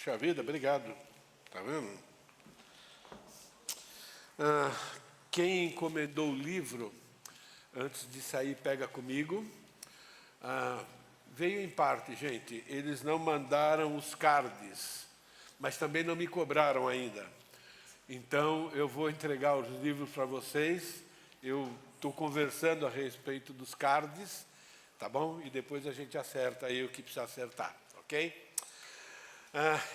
Puxa vida, obrigado. Tá vendo? Quem encomendou o livro, antes de sair, pega comigo. Veio em parte, gente. Eles não mandaram os cards, mas também não me cobraram ainda. Então, eu vou entregar os livros para vocês. Eu estou conversando a respeito dos cards, tá bom? E depois a gente acerta aí o que precisa acertar, ok?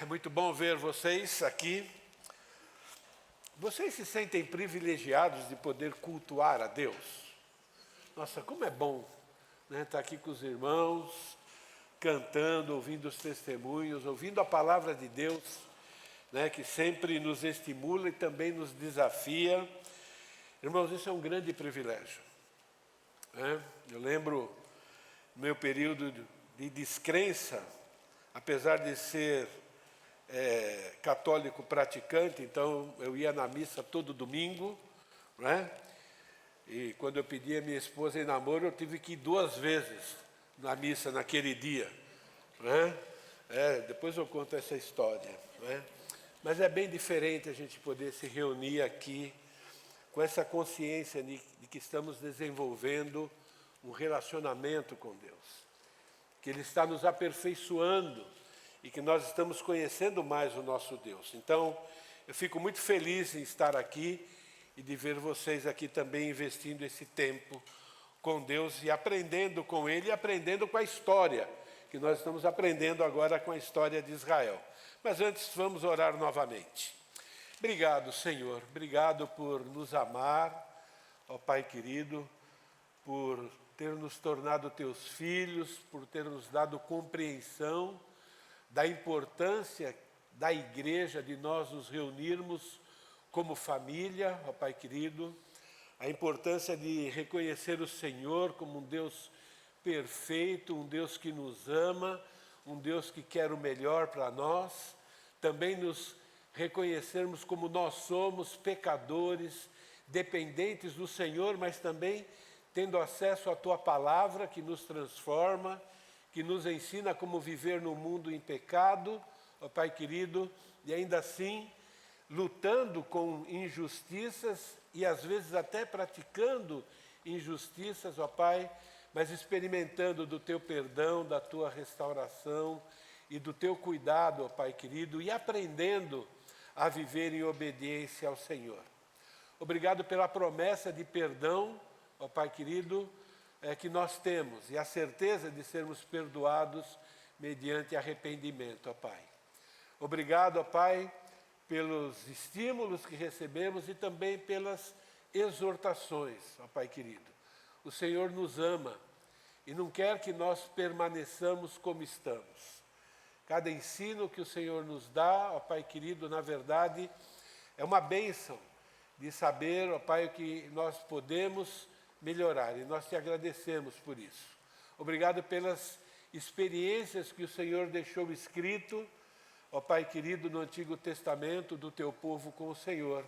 É muito bom ver vocês aqui. Vocês se sentem privilegiados de poder cultuar a Deus? Nossa, como é bom, né, estar aqui com os irmãos, cantando, ouvindo os testemunhos, ouvindo a palavra de Deus, né, que sempre nos estimula e também nos desafia. Irmãos, isso é um grande privilégio, né? Eu lembro do meu período de descrença, apesar de ser católico praticante, então eu ia na missa todo domingo, né? E quando eu pedi a minha esposa em namoro, eu tive que ir 2 vezes na missa naquele dia, né? Depois eu conto essa história, né? Mas é bem diferente a gente poder se reunir aqui com essa consciência de que estamos desenvolvendo um relacionamento com Deus, que Ele está nos aperfeiçoando e que nós estamos conhecendo mais o nosso Deus. Então, eu fico muito feliz em estar aqui e de ver vocês aqui também investindo esse tempo com Deus e aprendendo com Ele e aprendendo com a história, que nós estamos aprendendo agora com a história de Israel. Mas antes, vamos orar novamente. Obrigado, Senhor. Obrigado por nos amar, ó Pai querido, por ter nos tornado teus filhos, por ter nos dado compreensão da importância da igreja, de nós nos reunirmos como família, ó Pai querido, a importância de reconhecer o Senhor como um Deus perfeito, um Deus que nos ama, um Deus que quer o melhor para nós, também nos reconhecermos como nós somos pecadores, dependentes do Senhor, mas também tendo acesso à Tua Palavra que nos transforma, que nos ensina como viver no mundo em pecado, ó Pai querido, e ainda assim lutando com injustiças e às vezes até praticando injustiças, ó Pai, mas experimentando do Teu perdão, da Tua restauração e do Teu cuidado, ó Pai querido, e aprendendo a viver em obediência ao Senhor. Obrigado pela promessa de perdão, ó Pai querido, que nós temos, e a certeza de sermos perdoados mediante arrependimento, ó Pai. Obrigado, ó Pai, pelos estímulos que recebemos e também pelas exortações, ó Pai querido. O Senhor nos ama e não quer que nós permaneçamos como estamos. Cada ensino que o Senhor nos dá, ó Pai querido, na verdade, é uma bênção de saber, ó Pai, que nós podemos melhorar, e nós te agradecemos por isso. Obrigado pelas experiências que o Senhor deixou escrito, ó Pai querido, no Antigo Testamento do teu povo com o Senhor.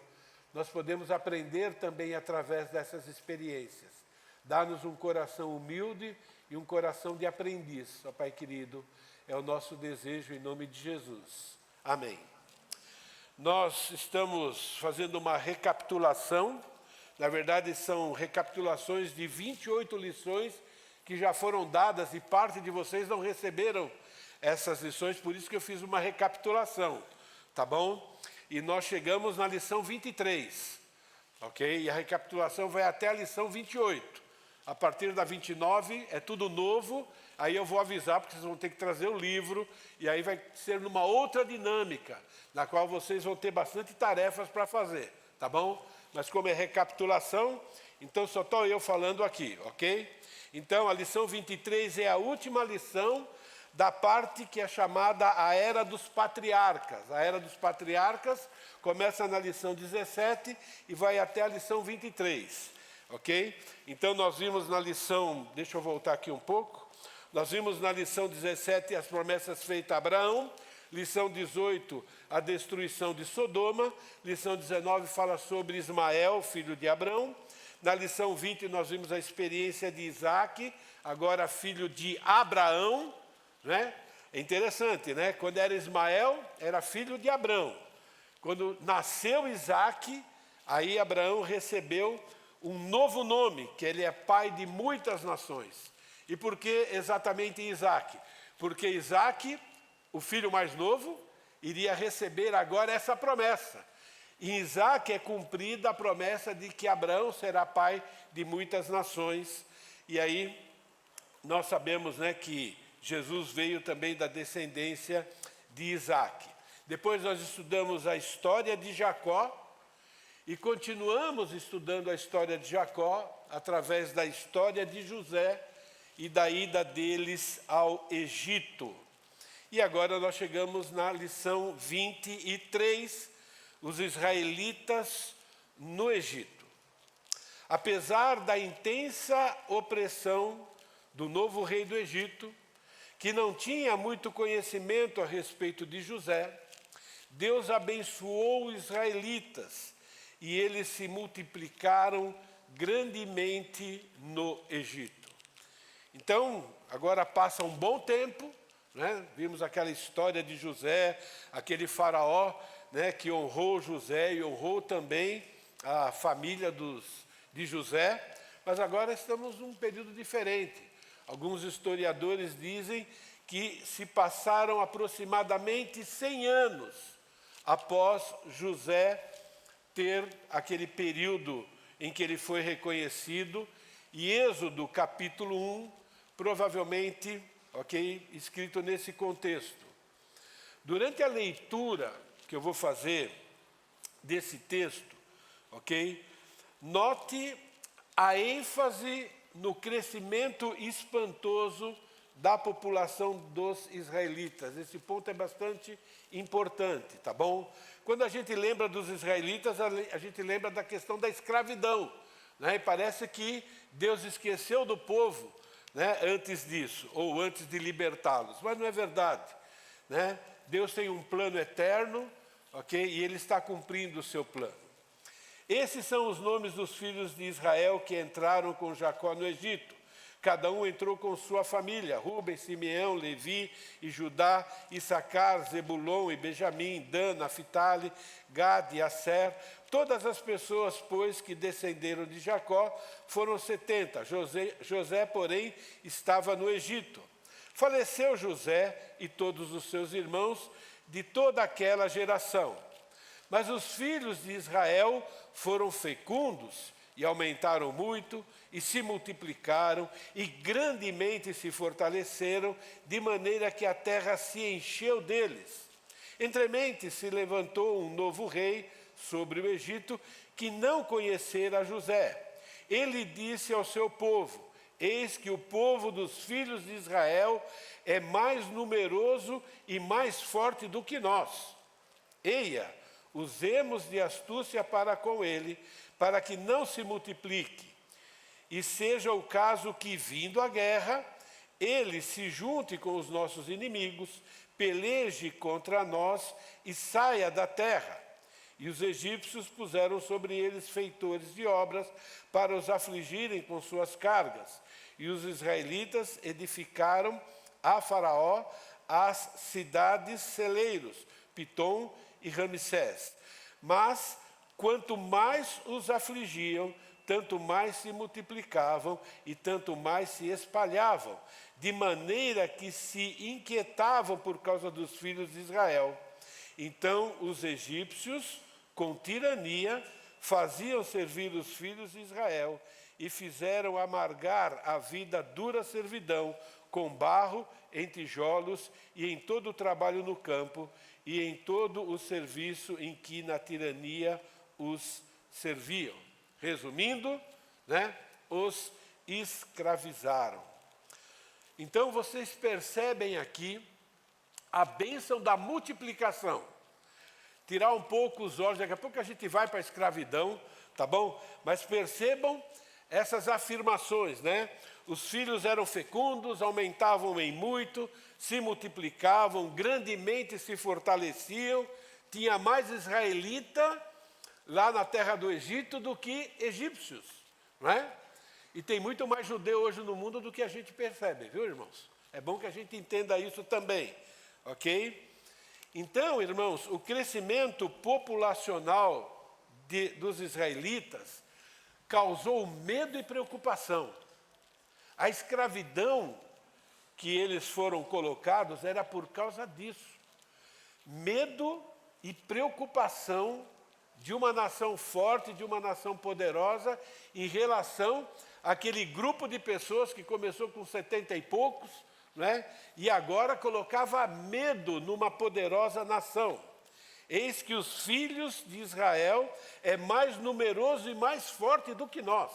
Nós podemos aprender também através dessas experiências. Dá-nos um coração humilde e um coração de aprendiz, ó Pai querido. É o nosso desejo em nome de Jesus. Amém. Nós estamos fazendo uma recapitulação. Na verdade, são recapitulações de 28 lições que já foram dadas e parte de vocês não receberam essas lições, por isso que eu fiz uma recapitulação, tá bom? E nós chegamos na lição 23, ok? E a recapitulação vai até a lição 28. A partir da 29 é tudo novo, aí eu vou avisar, porque vocês vão ter que trazer o livro, e aí vai ser numa outra dinâmica, na qual vocês vão ter bastante tarefas para fazer, tá bom? Mas como é recapitulação, então só estou eu falando aqui, ok? Então a lição 23 é a última lição da parte que é chamada a Era dos Patriarcas. A Era dos Patriarcas começa na lição 17 e vai até a lição 23, ok? Então nós vimos na lição, deixa eu voltar aqui um pouco, nós vimos na lição 17 as promessas feitas a Abraão, lição 18, a destruição de Sodoma, lição 19 fala sobre Ismael, filho de Abraão, na lição 20 nós vimos a experiência de Isaac, agora filho de Abraão, né? É interessante, né? Quando era Ismael, era filho de Abraão. Quando nasceu Isaque, aí Abraão recebeu um novo nome, que ele é pai de muitas nações. E por que exatamente Isaque? Porque Isaque, o filho mais novo, iria receber agora essa promessa. Em Isaque é cumprida a promessa de que Abraão será pai de muitas nações. E aí nós sabemos, né, que Jesus veio também da descendência de Isaque. Depois nós estudamos a história de Jacó e continuamos estudando a história de Jacó através da história de José e da ida deles ao Egito. E agora nós chegamos na lição 23, os israelitas no Egito. Apesar da intensa opressão do novo rei do Egito, que não tinha muito conhecimento a respeito de José, Deus abençoou os israelitas e eles se multiplicaram grandemente no Egito. Então, agora passa um bom tempo, né? Vimos aquela história de José, aquele faraó, né, que honrou José e honrou também a família de José, mas agora estamos num período diferente. Alguns historiadores dizem que se passaram aproximadamente 100 anos após José ter aquele período em que ele foi reconhecido, e Êxodo capítulo 1, provavelmente, escrito nesse contexto. Durante a leitura que eu vou fazer desse texto, note a ênfase no crescimento espantoso da população dos israelitas. Esse ponto é bastante importante, tá bom? Quando a gente lembra dos israelitas, a gente lembra da questão da escravidão, né? E parece que Deus esqueceu do povo, né, antes disso, ou antes de libertá-los, mas não é verdade, né? Deus tem um plano eterno, e Ele está cumprindo o seu plano. Esses são os nomes dos filhos de Israel que entraram com Jacó no Egito. Cada um entrou com sua família: Rúben, Simeão, Levi e Judá, Issacar, Zebulon e Benjamim, Dan, Naphtali, Gad e Asser. Todas as pessoas, pois, que descenderam de Jacó foram 70. José, porém, estava no Egito. Faleceu José e todos os seus irmãos de toda aquela geração. Mas os filhos de Israel foram fecundos e aumentaram muito, e se multiplicaram, e grandemente se fortaleceram, de maneira que a terra se encheu deles. Entremente se levantou um novo rei sobre o Egito, que não conhecera José. Ele disse ao seu povo: eis que o povo dos filhos de Israel é mais numeroso e mais forte do que nós. Eia, usemos de astúcia para com ele, para que não se multiplique. E seja o caso que, vindo a guerra, ele se junte com os nossos inimigos, peleje contra nós e saia da terra. E os egípcios puseram sobre eles feitores de obras para os afligirem com suas cargas. E os israelitas edificaram a Faraó as cidades celeiros, Pitom e Ramsés. Mas, quanto mais os afligiam, tanto mais se multiplicavam e tanto mais se espalhavam, de maneira que se inquietavam por causa dos filhos de Israel. Então os egípcios, com tirania, faziam servir os filhos de Israel e fizeram amargar a vida dura servidão, com barro em tijolos e em todo o trabalho no campo e em todo o serviço em que na tirania os serviam. Resumindo, né, os escravizaram. Então vocês percebem aqui a bênção da multiplicação. Tirar um pouco os olhos, daqui a pouco a gente vai para a escravidão, tá bom? Mas percebam essas afirmações, né? Os filhos eram fecundos, aumentavam em muito, se multiplicavam, grandemente se fortaleciam, tinha mais israelita lá na terra do Egito do que egípcios, não é? E tem muito mais judeu hoje no mundo do que a gente percebe, viu, irmãos? É bom que a gente entenda isso também, ok? Então, irmãos, o crescimento populacional dos israelitas causou medo e preocupação. A escravidão que eles foram colocados era por causa disso. Medo e preocupação de uma nação forte, de uma nação poderosa, em relação àquele grupo de pessoas que começou com 70 e poucos, né? E agora colocava medo numa poderosa nação. Eis que os filhos de Israel é mais numeroso e mais forte do que nós.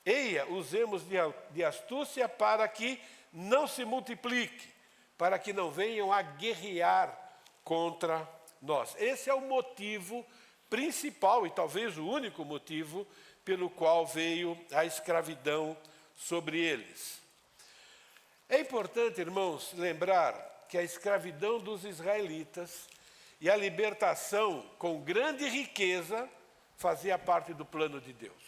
Eia, usemos de astúcia para que não se multiplique, para que não venham a guerrear contra nós. Esse é o motivo principal e talvez o único motivo pelo qual veio a escravidão sobre eles. É importante, irmãos, lembrar que a escravidão dos israelitas e a libertação com grande riqueza fazia parte do plano de Deus.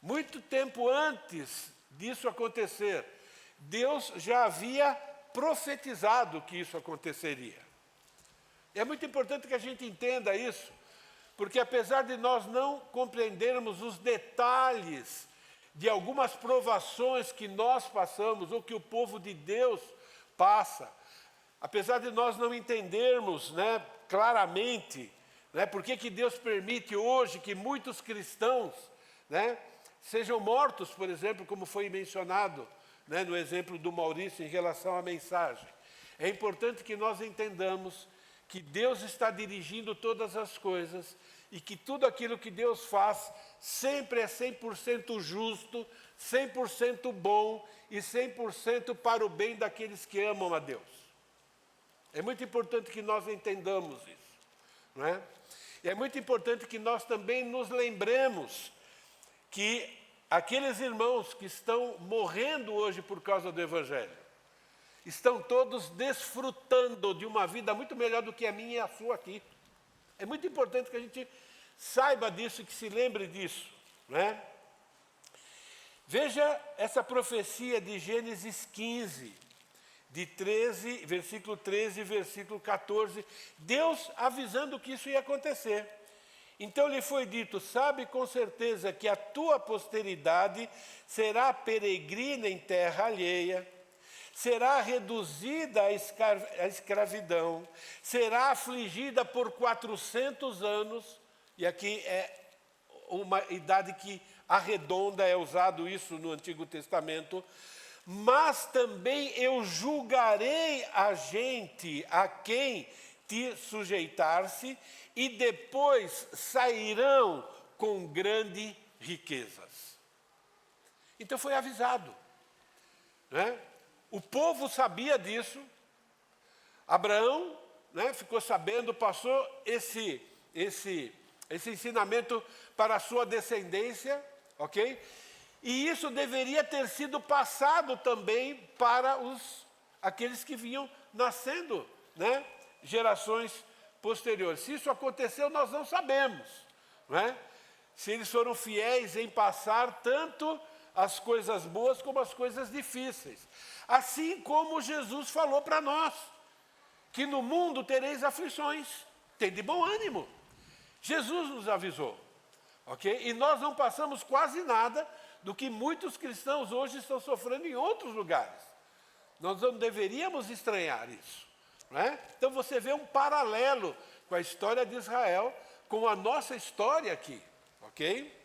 Muito tempo antes disso acontecer, Deus já havia profetizado que isso aconteceria. É muito importante que a gente entenda isso, porque apesar de nós não compreendermos os detalhes de algumas provações que nós passamos, ou que o povo de Deus passa, apesar de nós não entendermos, né, claramente, né, por que Deus permite hoje que muitos cristãos, né, sejam mortos, por exemplo, como foi mencionado, né, no exemplo do Maurício em relação à mensagem. É importante que nós entendamos que Deus está dirigindo todas as coisas e que tudo aquilo que Deus faz sempre é 100% justo, 100% bom e 100% para o bem daqueles que amam a Deus. É muito importante que nós entendamos isso, não é? E é muito importante que nós também nos lembremos que aqueles irmãos que estão morrendo hoje por causa do Evangelho, estão todos desfrutando de uma vida muito melhor do que a minha e a sua aqui. É muito importante que a gente saiba disso e que se lembre disso, né? Veja essa profecia de Gênesis 15, versículo 13 e versículo 14, Deus avisando que isso ia acontecer. Então lhe foi dito, sabe com certeza que a tua posteridade será peregrina em terra alheia, será reduzida à escravidão, será afligida por 400 anos, e aqui é uma idade que arredonda, é usado isso no Antigo Testamento, mas também eu julgarei a gente a quem te sujeitar-se, e depois sairão com grandes riquezas. Então foi avisado, né? O povo sabia disso, Abraão, né, ficou sabendo, passou esse ensinamento para a sua descendência, ok? E isso deveria ter sido passado também para aqueles que vinham nascendo, né, gerações posteriores. Se isso aconteceu, nós não sabemos, né? Se eles foram fiéis em passar tanto as coisas boas como as coisas difíceis. Assim como Jesus falou para nós, que no mundo tereis aflições, tem de bom ânimo. Jesus nos avisou, ok? E nós não passamos quase nada do que muitos cristãos hoje estão sofrendo em outros lugares. Nós não deveríamos estranhar isso, não é? Então você vê um paralelo com a história de Israel, com a nossa história aqui, ok?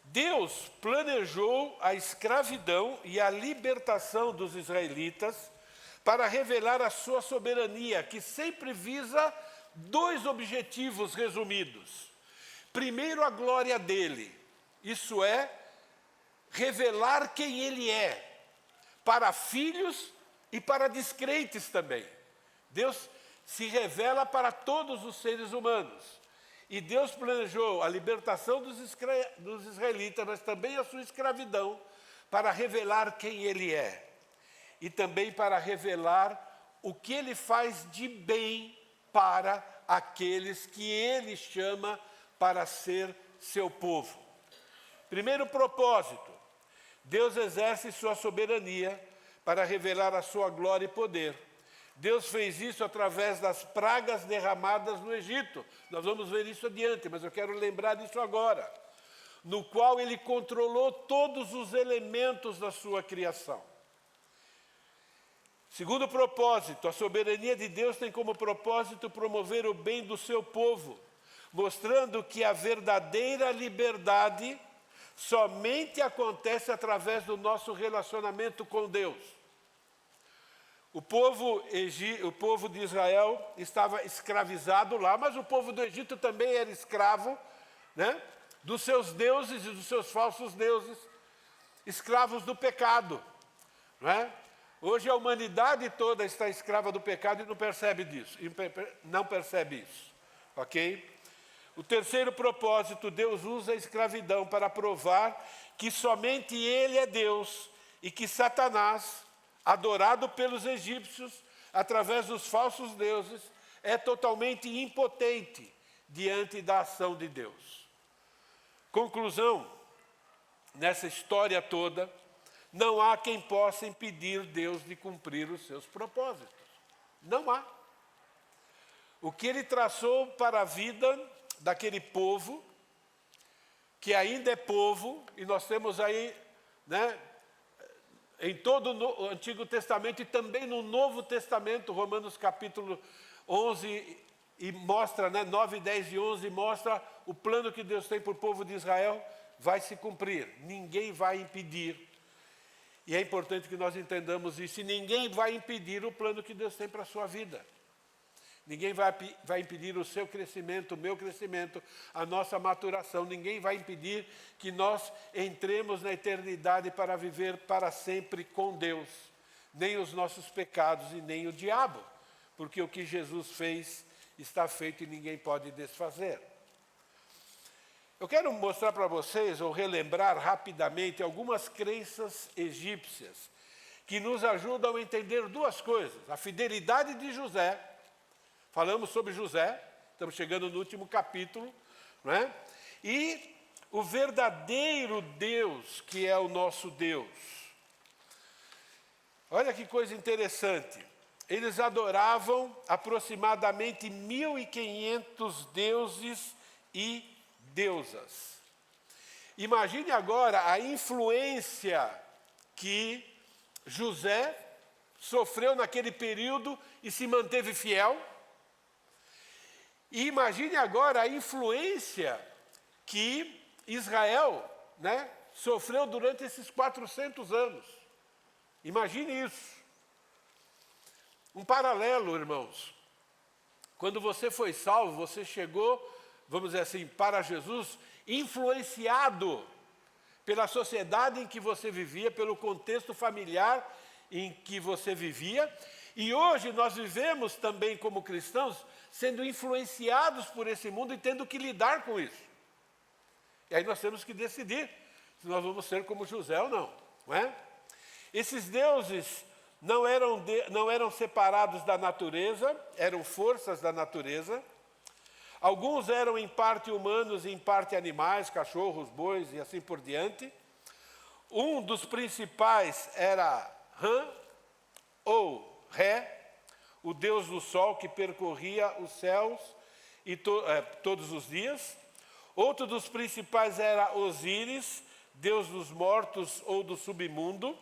Deus planejou a escravidão e a libertação dos israelitas para revelar a sua soberania, que sempre visa dois objetivos resumidos. Primeiro, a glória dele, isso é, revelar quem ele é, para filhos e para descrentes também. Deus se revela para todos os seres humanos. E Deus planejou a libertação dos israelitas, mas também a sua escravidão, para revelar quem ele é. E também para revelar o que ele faz de bem para aqueles que ele chama para ser seu povo. Primeiro propósito, Deus exerce sua soberania para revelar a sua glória e poder. Deus fez isso através das pragas derramadas no Egito. Nós vamos ver isso adiante, mas eu quero lembrar disso agora. No qual ele controlou todos os elementos da sua criação. Segundo propósito, a soberania de Deus tem como propósito promover o bem do seu povo, mostrando que a verdadeira liberdade somente acontece através do nosso relacionamento com Deus. O povo de Israel estava escravizado lá, mas o povo do Egito também era escravo, né, dos seus deuses e dos seus falsos deuses, escravos do pecado. Não é? Hoje a humanidade toda está escrava do pecado e não percebe disso, não percebe isso, ok? O terceiro propósito, Deus usa a escravidão para provar que somente Ele é Deus e que Satanás, adorado pelos egípcios através dos falsos deuses, é totalmente impotente diante da ação de Deus. Conclusão, nessa história toda, não há quem possa impedir Deus de cumprir os seus propósitos. Não há. O que Ele traçou para a vida daquele povo, que ainda é povo, e nós temos aí, né, em todo o Antigo Testamento e também no Novo Testamento, Romanos capítulo 11, e mostra, né, 9, 10 e 11, mostra o plano que Deus tem para o povo de Israel, vai se cumprir. Ninguém vai impedir. E é importante que nós entendamos isso. E ninguém vai impedir o plano que Deus tem para a sua vida. Ninguém vai impedir o seu crescimento, o meu crescimento, a nossa maturação. Ninguém vai impedir que nós entremos na eternidade para viver para sempre com Deus. Nem os nossos pecados e nem o diabo. Porque o que Jesus fez está feito e ninguém pode desfazer. Eu quero mostrar para vocês, ou relembrar rapidamente, algumas crenças egípcias que nos ajudam a entender duas coisas. A fidelidade de José. Falamos sobre José, estamos chegando no último capítulo, não é? E o verdadeiro Deus, que é o nosso Deus. Olha que coisa interessante. Eles adoravam aproximadamente 1.500 deuses e deusas. Imagine agora a influência que José sofreu naquele período e se manteve fiel. E imagine agora a influência que Israel, né, sofreu durante esses 400 anos. Imagine isso. Um paralelo, irmãos. Quando você foi salvo, você chegou, vamos dizer assim, para Jesus, influenciado pela sociedade em que você vivia, pelo contexto familiar em que você vivia. E hoje nós vivemos também como cristãos, sendo influenciados por esse mundo e tendo que lidar com isso. E aí nós temos que decidir se nós vamos ser como José ou não, não é? Esses deuses não eram separados da natureza, eram forças da natureza. Alguns eram em parte humanos e em parte animais, cachorros, bois e assim por diante. Um dos principais era Ram, ou Ré, o deus do sol que percorria os céus e todos os dias. Outro dos principais era Osíris, deus dos mortos ou do submundo.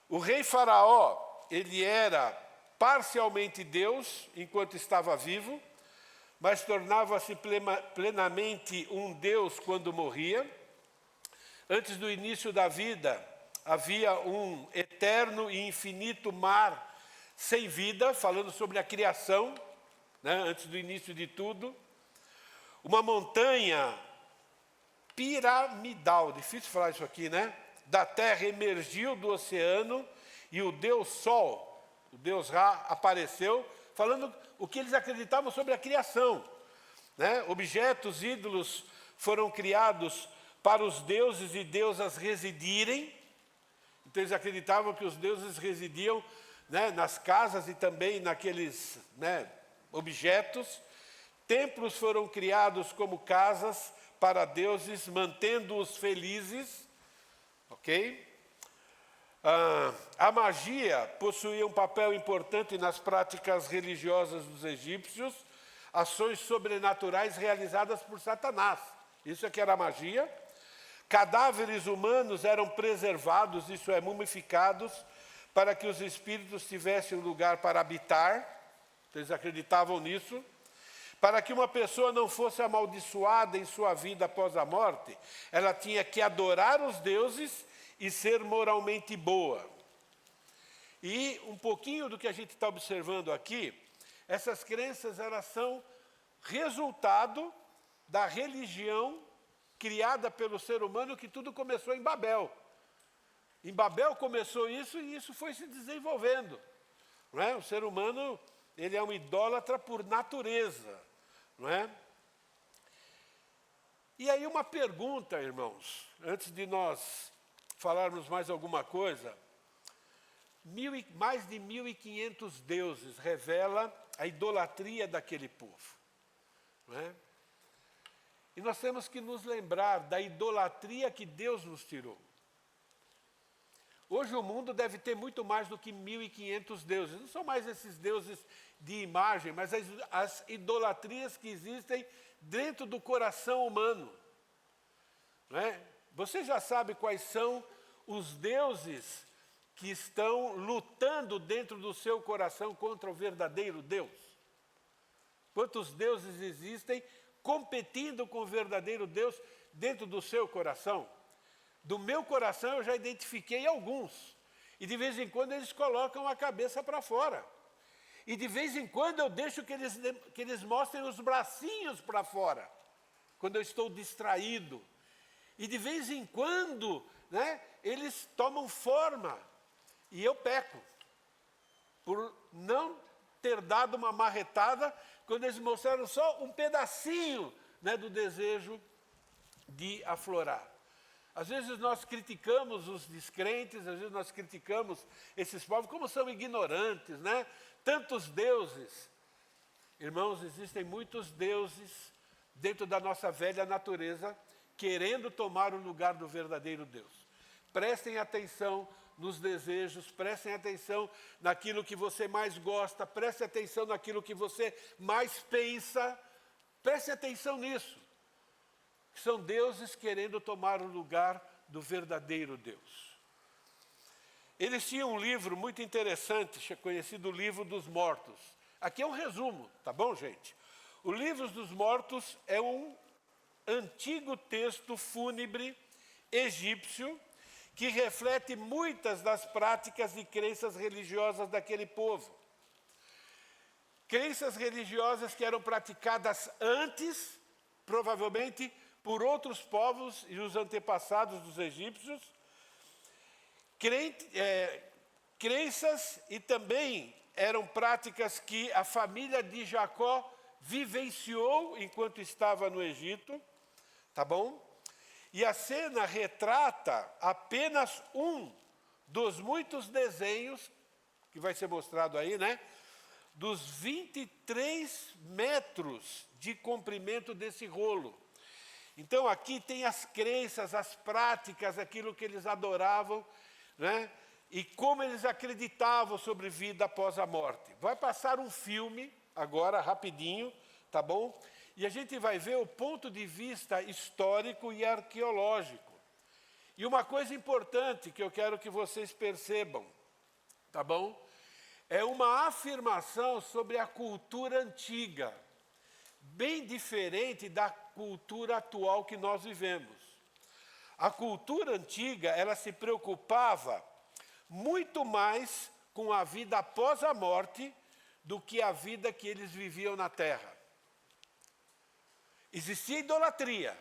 O rei Faraó, ele era parcialmente Deus enquanto estava vivo, mas tornava-se plenamente um Deus quando morria. Antes do início da vida, havia um eterno e infinito mar sem vida, falando sobre a criação, né, antes do início de tudo. Uma montanha piramidal, difícil falar isso aqui, né? Da terra emergiu do oceano e o Deus Sol, o Deus Ra, apareceu, falando o que eles acreditavam sobre a criação, né? Objetos, ídolos foram criados para os deuses e deusas residirem. Então eles acreditavam que os deuses residiam, né, nas casas e também naqueles, né, objetos. Templos foram criados como casas para deuses, mantendo-os felizes. ok? A magia possuía um papel importante nas práticas religiosas dos egípcios, ações sobrenaturais realizadas por Satanás. Isso é que era a magia. Cadáveres humanos eram preservados, isso é, mumificados, para que os espíritos tivessem um lugar para habitar. Eles acreditavam nisso. Para que uma pessoa não fosse amaldiçoada em sua vida após a morte, ela tinha que adorar os deuses e ser moralmente boa. E um pouquinho do que a gente está observando aqui, essas crenças elas são resultado da religião criada pelo ser humano, que tudo começou em Babel. Em Babel começou isso e isso foi se desenvolvendo. Não é? O ser humano, ele é um idólatra por natureza. Não é? E aí uma pergunta, irmãos, antes de nós falarmos mais alguma coisa. Mais de 1.500 deuses revela a idolatria daquele povo. Não é? E nós temos que nos lembrar da idolatria que Deus nos tirou. Hoje o mundo deve ter muito mais do que 1.500 deuses. Não são mais esses deuses de imagem, mas as idolatrias que existem dentro do coração humano. Não é? Você já sabe quais são os deuses que estão lutando dentro do seu coração contra o verdadeiro Deus? Quantos deuses existem competindo com o verdadeiro Deus dentro do seu coração? Do meu coração eu já identifiquei alguns. E de vez em quando eles colocam a cabeça para fora. E de vez em quando eu deixo que eles mostrem os bracinhos para fora. Quando eu estou distraído. E de vez em quando, né, eles tomam forma. E eu peco. Por não ter dado uma marretada quando eles mostraram só um pedacinho, né, do desejo de aflorar. Às vezes nós criticamos os descrentes, às vezes nós criticamos esses povos, como são ignorantes, né? Tantos deuses. Irmãos, existem muitos deuses dentro da nossa velha natureza, querendo tomar o lugar do verdadeiro Deus. Prestem atenção nos desejos, prestem atenção naquilo que você mais gosta, prestem atenção naquilo que você mais pensa, prestem atenção nisso. São deuses querendo tomar o lugar do verdadeiro Deus. Eles tinham um livro muito interessante, conhecido Livro dos Mortos. Aqui é um resumo, tá bom, gente? O Livro dos Mortos é um antigo texto fúnebre egípcio que reflete muitas das práticas e crenças religiosas daquele povo. Crenças religiosas que eram praticadas antes, provavelmente, por outros povos e os antepassados dos egípcios, crenças e também eram práticas que a família de Jacó vivenciou enquanto estava no Egito, tá bom? E a cena retrata apenas um dos muitos desenhos, que vai ser mostrado aí, né? Dos 23 metros de comprimento desse rolo. Então, aqui tem as crenças, as práticas, aquilo que eles adoravam, né? E como eles acreditavam sobre vida após a morte. Vai passar um filme, agora, rapidinho, tá bom? E a gente vai ver o ponto de vista histórico e arqueológico. E uma coisa importante que eu quero que vocês percebam, tá bom? É uma afirmação sobre a cultura antiga, bem diferente da cultura atual que nós vivemos. A cultura antiga, ela se preocupava muito mais com a vida após a morte do que a vida que eles viviam na terra. Existia idolatria,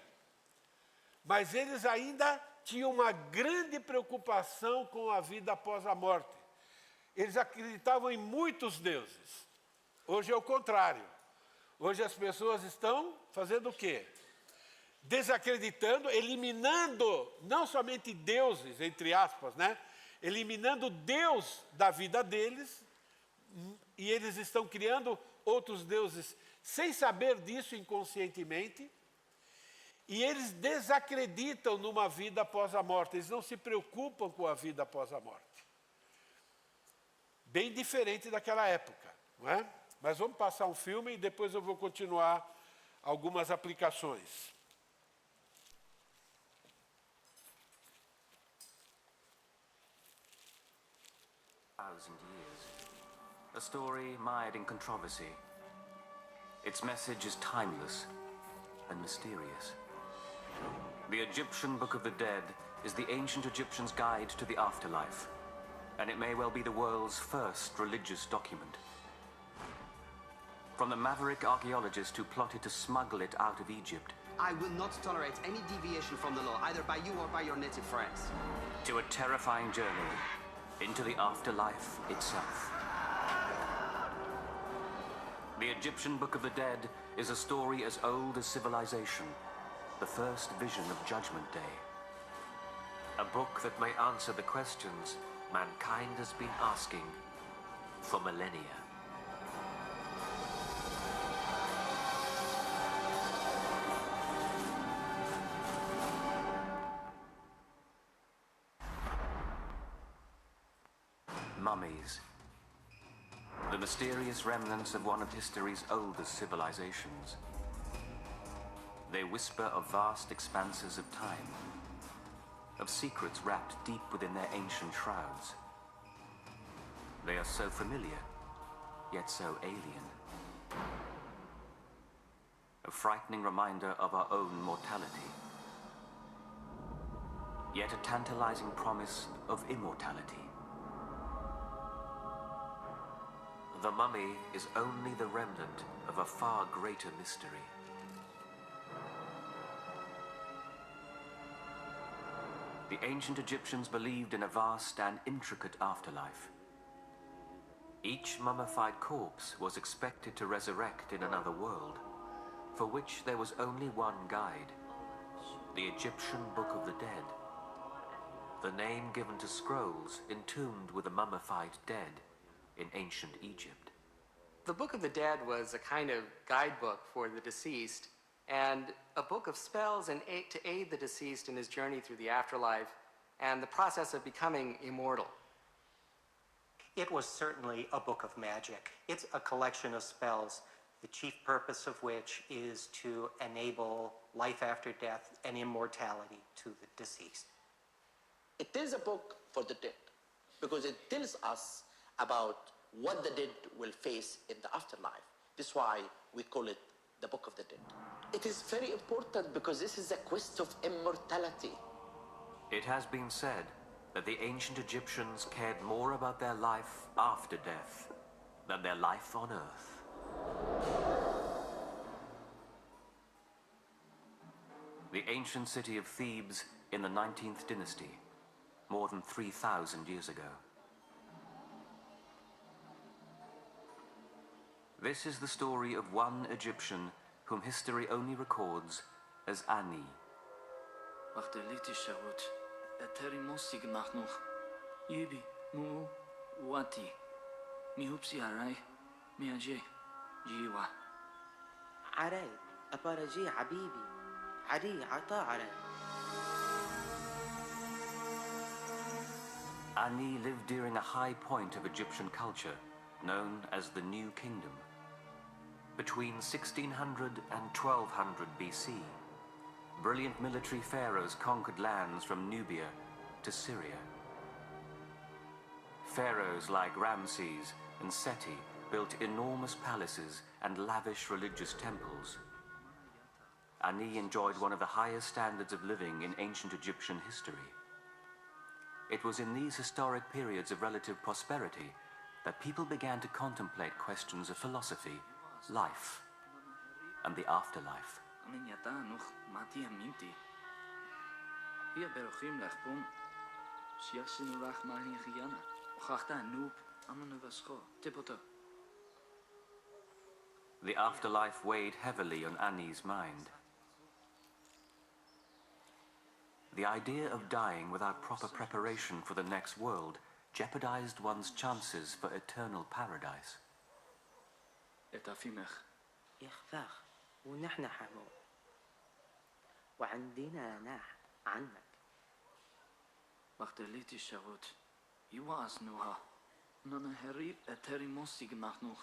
mas eles ainda tinham uma grande preocupação com a vida após a morte. Eles acreditavam em muitos deuses. Hoje é o contrário. Hoje as pessoas estão fazendo o quê? Desacreditando, eliminando não somente deuses, entre aspas, né? Eliminando Deus da vida deles, e eles estão criando outros deuses sem saber disso inconscientemente. E eles desacreditam numa vida após a morte, eles não se preocupam com a vida após a morte. Bem diferente daquela época, não é? Mas vamos passar um filme e depois eu vou continuar algumas aplicações. A story mired in controversy. Its message is timeless and mysterious. The Egyptian Book of the Dead is the ancient Egyptians' guide to the afterlife, and it may well be the world's first religious document. From the maverick archaeologist who plotted to smuggle it out of Egypt, I will not tolerate any deviation from the law, either by you or by your native friends. to a terrifying journey into the afterlife itself. The Egyptian Book of the Dead is a story as old as civilization, the first vision of Judgment Day. A book that may answer the questions mankind has been asking for millennia. Mummies. The mysterious remnants of one of history's oldest civilizations. They whisper of vast expanses of time, of secrets wrapped deep within their ancient shrouds. They are so familiar, yet so alien. A frightening reminder of our own mortality, yet a tantalizing promise of immortality. The mummy is only the remnant of a far greater mystery. The ancient Egyptians believed in a vast and intricate afterlife. Each mummified corpse was expected to resurrect in another world, for which there was only one guide, the Egyptian Book of the Dead, the name given to scrolls entombed with the mummified dead in ancient Egypt. The Book of the Dead was a kind of guidebook for the deceased and a book of spells and to aid the deceased in his journey through the afterlife and the process of becoming immortal. It was certainly a book of magic. It's a collection of spells, the chief purpose of which is to enable life after death and immortality to the deceased. It is a book for the dead because it tells us about what the dead will face in the afterlife. This is why we call it the Book of the Dead. It is very important because this is a quest of immortality. It has been said that the ancient Egyptians cared more about their life after death than their life on Earth. The ancient city of Thebes in the 19th dynasty, more than 3,000 years ago. This is the story of one Egyptian whom history only records as Ani. Ani lived during a high point of Egyptian culture, known as the New Kingdom. Between 1600 and 1200 BC, brilliant military pharaohs conquered lands from Nubia to Syria. Pharaohs like Ramses and Seti built enormous palaces and lavish religious temples. Ani enjoyed one of the highest standards of living in ancient Egyptian history. It was in these historic periods of relative prosperity that people began to contemplate questions of philosophy, life, and the afterlife. The afterlife weighed heavily on Ani's mind. The idea of dying without proper preparation for the next world jeopardized one's chances for eternal paradise. وعندنا ناح عنك. Waktu lite shavut, iwas nuha, nana herib eteri mosig mahnuch.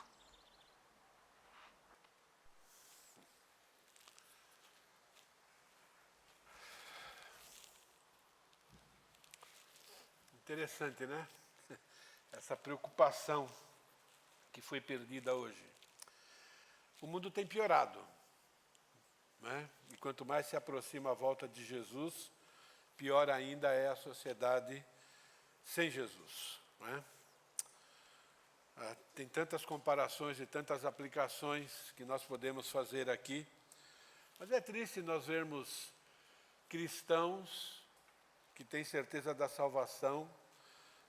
Interessante, né? Essa preocupação que foi perdida hoje. O mundo tem piorado, né? E quanto mais se aproxima a volta de Jesus, pior ainda é a sociedade sem Jesus, né? Tem tantas comparações e tantas aplicações que nós podemos fazer aqui, mas é triste nós vermos cristãos que têm certeza da salvação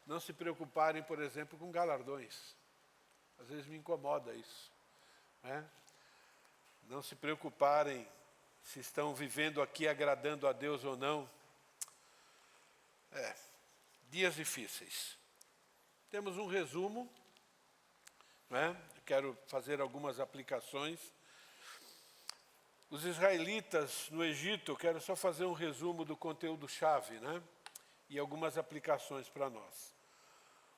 não se preocuparem, por exemplo, com galardões. Às vezes me incomoda isso, né? Não se preocuparem se estão vivendo aqui agradando a Deus ou não. Dias difíceis. Temos um resumo, né? Quero fazer algumas aplicações. Os israelitas no Egito, quero só fazer um resumo do conteúdo-chave, né? E algumas aplicações para nós.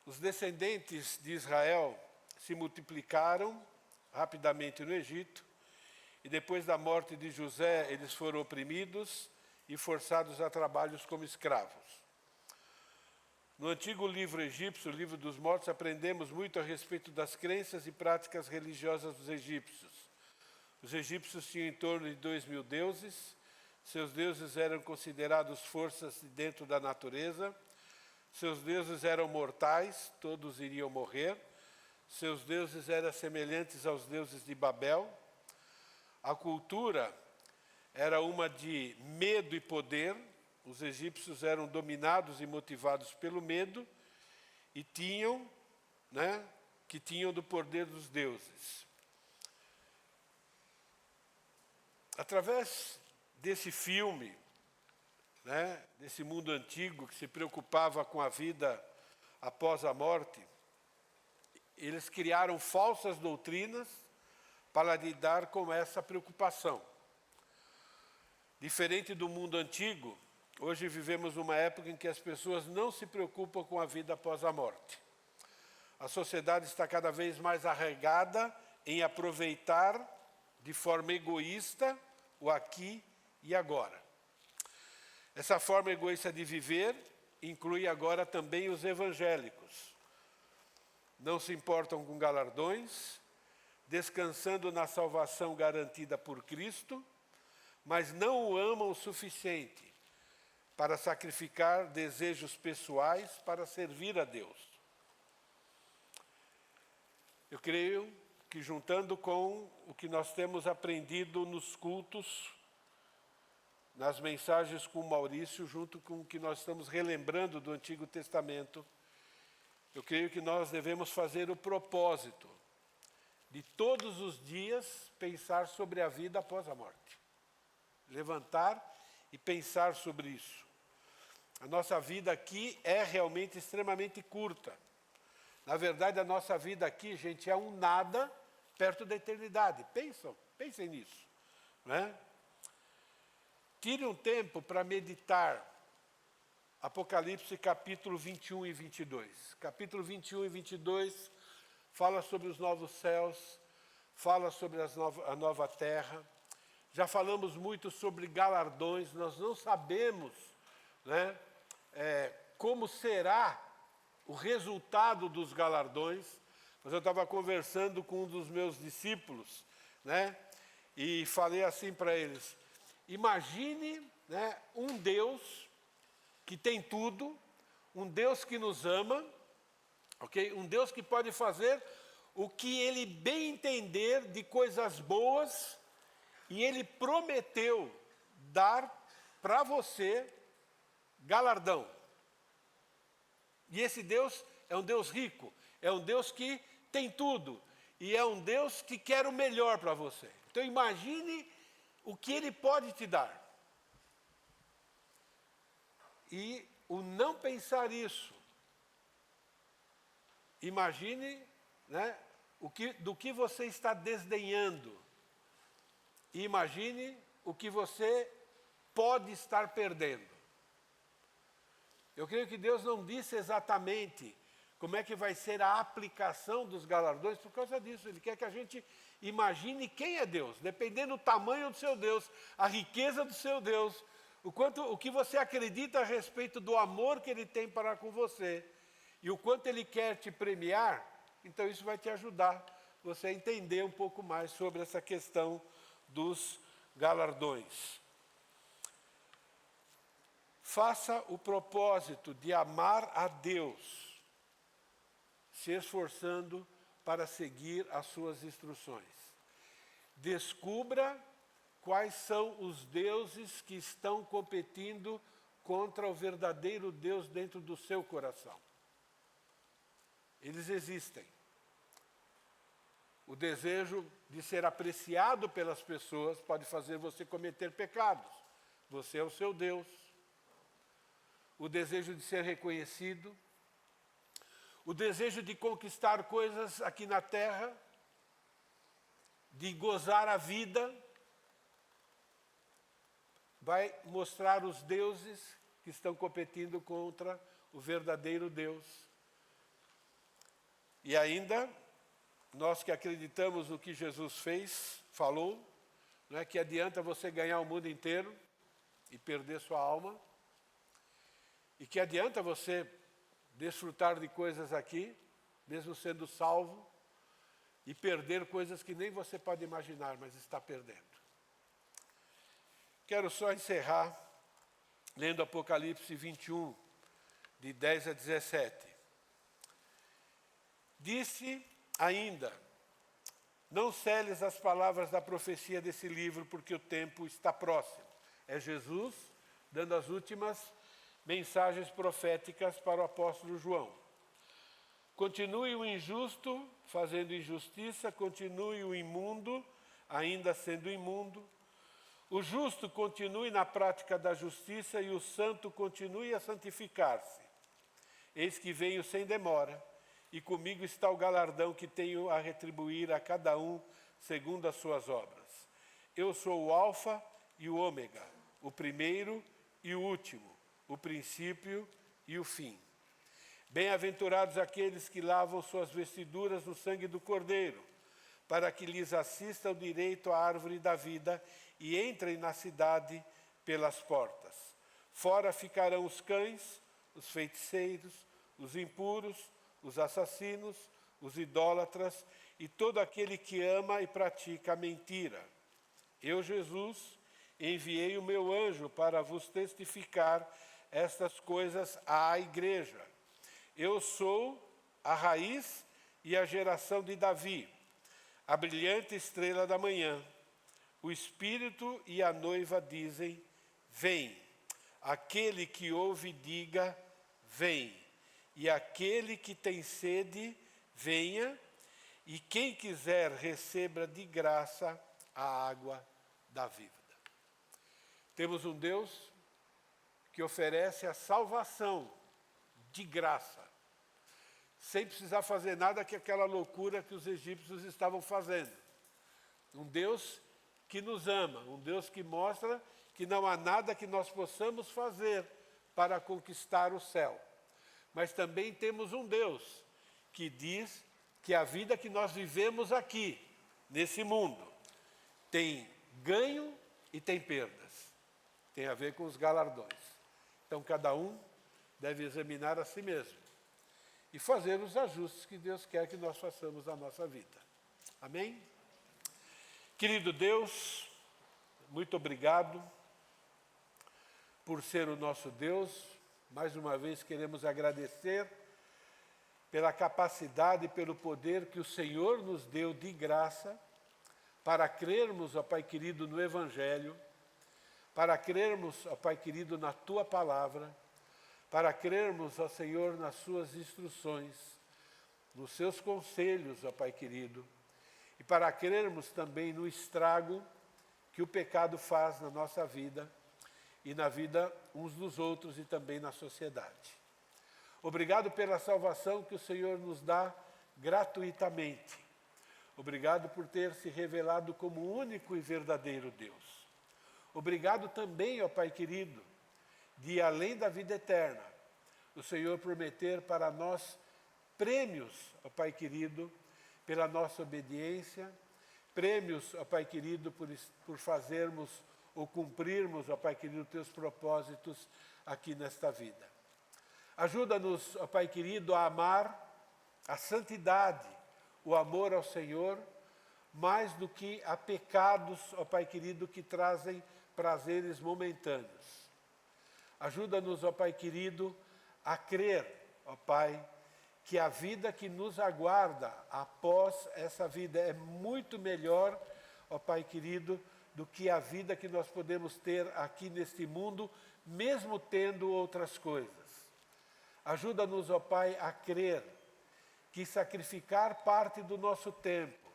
Os descendentes de Israel se multiplicaram rapidamente no Egito, e depois da morte de José, eles foram oprimidos e forçados a trabalhos como escravos. No antigo livro egípcio, o livro dos mortos, aprendemos muito a respeito das crenças e práticas religiosas dos egípcios. Os egípcios tinham em torno de 2.000 deuses. Seus deuses eram considerados forças dentro da natureza. Seus deuses eram mortais, todos iriam morrer. Seus deuses eram semelhantes aos deuses de Babel. A cultura era uma de medo e poder. Os egípcios eram dominados e motivados pelo medo e tinham do poder dos deuses. Através desse filme, né, desse mundo antigo que se preocupava com a vida após a morte, eles criaram falsas doutrinas para lidar com essa preocupação. Diferente do mundo antigo, hoje vivemos uma época em que as pessoas não se preocupam com a vida após a morte. A sociedade está cada vez mais arraigada em aproveitar de forma egoísta o aqui e agora. Essa forma egoísta de viver inclui agora também os evangélicos. Não se importam com galardões, descansando na salvação garantida por Cristo, mas não o amam o suficiente para sacrificar desejos pessoais para servir a Deus. Eu creio que, juntando com o que nós temos aprendido nos cultos, nas mensagens com o Maurício, junto com o que nós estamos relembrando do Antigo Testamento, eu creio que nós devemos fazer o propósito de todos os dias pensar sobre a vida após a morte. Levantar e pensar sobre isso. A nossa vida aqui é realmente extremamente curta. Na verdade, a nossa vida aqui, gente, é um nada perto da eternidade. Pensem nisso, né? Tire um tempo para meditar Apocalipse capítulo 21 e 22. Capítulo 21 e 22 fala sobre os novos céus, fala sobre a nova terra. Já falamos muito sobre galardões, nós não sabemos, né, como será o resultado dos galardões. Mas eu estava conversando com um dos meus discípulos, né, e falei assim para eles: imagine, né, um Deus que tem tudo, um Deus que nos ama, ok? Um Deus que pode fazer o que Ele bem entender de coisas boas, e Ele prometeu dar para você galardão. E esse Deus é um Deus rico, é um Deus que tem tudo, e é um Deus que quer o melhor para você. Então imagine o que Ele pode te dar. E o não pensar isso, imagine, né, do que você está desdenhando. E imagine o que você pode estar perdendo. Eu creio que Deus não disse exatamente como é que vai ser a aplicação dos galardões por causa disso. Ele quer que a gente imagine quem é Deus, dependendo do tamanho do seu Deus, a riqueza do seu Deus, o que você acredita a respeito do amor que Ele tem para com você e o quanto Ele quer te premiar. Então isso vai te ajudar você a entender um pouco mais sobre essa questão dos galardões. Faça o propósito de amar a Deus, se esforçando para seguir as suas instruções. Descubra quais são os deuses que estão competindo contra o verdadeiro Deus dentro do seu coração. Eles existem. O desejo de ser apreciado pelas pessoas pode fazer você cometer pecados. Você é o seu Deus. O desejo de ser reconhecido, o desejo de conquistar coisas aqui na terra, de gozar a vida, vai mostrar os deuses que estão competindo contra o verdadeiro Deus. E ainda, nós que acreditamos no que Jesus fez, falou, não é que adianta você ganhar o mundo inteiro e perder sua alma, e que adianta você desfrutar de coisas aqui, mesmo sendo salvo, e perder coisas que nem você pode imaginar, mas está perdendo. Quero só encerrar lendo Apocalipse 21, de 10 a 17. Disse ainda: não celes as palavras da profecia desse livro, porque o tempo está próximo. É Jesus dando as últimas mensagens proféticas para o apóstolo João. Continue o injusto fazendo injustiça, continue o imundo ainda sendo imundo, o justo continue na prática da justiça e o santo continue a santificar-se. Eis que venho sem demora, e comigo está o galardão que tenho a retribuir a cada um segundo as suas obras. Eu sou o Alfa e o Ômega, o primeiro e o último, o princípio e o fim. Bem-aventurados aqueles que lavam suas vestiduras no sangue do Cordeiro, para que lhes assista o direito à árvore da vida e entrem na cidade pelas portas. Fora ficarão os cães, os feiticeiros, os impuros, os assassinos, os idólatras e todo aquele que ama e pratica a mentira. Eu, Jesus, enviei o meu anjo para vos testificar estas coisas à igreja. Eu sou a raiz e a geração de Davi, a brilhante estrela da manhã. O Espírito e a noiva dizem: vem. Aquele que ouve, diga: vem. E aquele que tem sede, venha. E quem quiser, receba de graça a água da vida. Temos um Deus que oferece a salvação de graça, sem precisar fazer nada que aquela loucura que os egípcios estavam fazendo. Um Deus que nos ama, um Deus que mostra que não há nada que nós possamos fazer para conquistar o céu. Mas também temos um Deus que diz que a vida que nós vivemos aqui, nesse mundo, tem ganho e tem perdas. Tem a ver com os galardões. Então, cada um deve examinar a si mesmo e fazer os ajustes que Deus quer que nós façamos na nossa vida. Amém? Querido Deus, muito obrigado por ser o nosso Deus. Mais uma vez queremos agradecer pela capacidade e pelo poder que o Senhor nos deu de graça para crermos, ó Pai querido, no Evangelho, para crermos, ó Pai querido, na Tua Palavra, para crermos, ó Senhor, nas Suas instruções, nos Seus conselhos, ó Pai querido, e para crermos também no estrago que o pecado faz na nossa vida e na vida uns dos outros e também na sociedade. Obrigado pela salvação que o Senhor nos dá gratuitamente. Obrigado por ter se revelado como o único e verdadeiro Deus. Obrigado também, ó Pai querido, de além da vida eterna, o Senhor prometer para nós prêmios, ó Pai querido, pela nossa obediência, prêmios, ó Pai querido, por fazermos ou cumprirmos, ó Pai querido, teus propósitos aqui nesta vida. Ajuda-nos, ó Pai querido, a amar a santidade, o amor ao Senhor, mais do que a pecados, ó Pai querido, que trazem prazeres momentâneos. Ajuda-nos, ó Pai querido, a crer, ó Pai, que a vida que nos aguarda após essa vida é muito melhor, ó Pai querido, do que a vida que nós podemos ter aqui neste mundo, mesmo tendo outras coisas. Ajuda-nos, ó Pai, a crer que sacrificar parte do nosso tempo,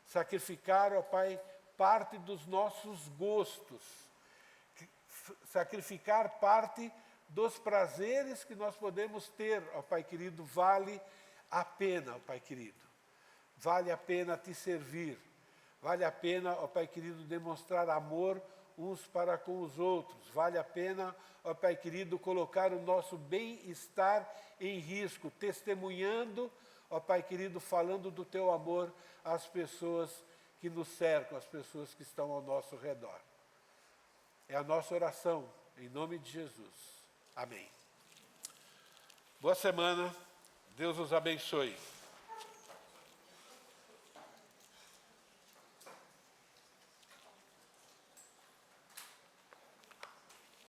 sacrificar, ó Pai, parte dos nossos gostos, sacrificar parte dos prazeres que nós podemos ter, ó Pai querido, vale a pena, ó Pai querido. Vale a pena te servir. Vale a pena, ó Pai querido, demonstrar amor uns para com os outros. Vale a pena, ó Pai querido, colocar o nosso bem-estar em risco, testemunhando, ó Pai querido, falando do teu amor às pessoas que nos cercam, às pessoas que estão ao nosso redor. É a nossa oração, em nome de Jesus. Amém. Boa semana. Deus os abençoe.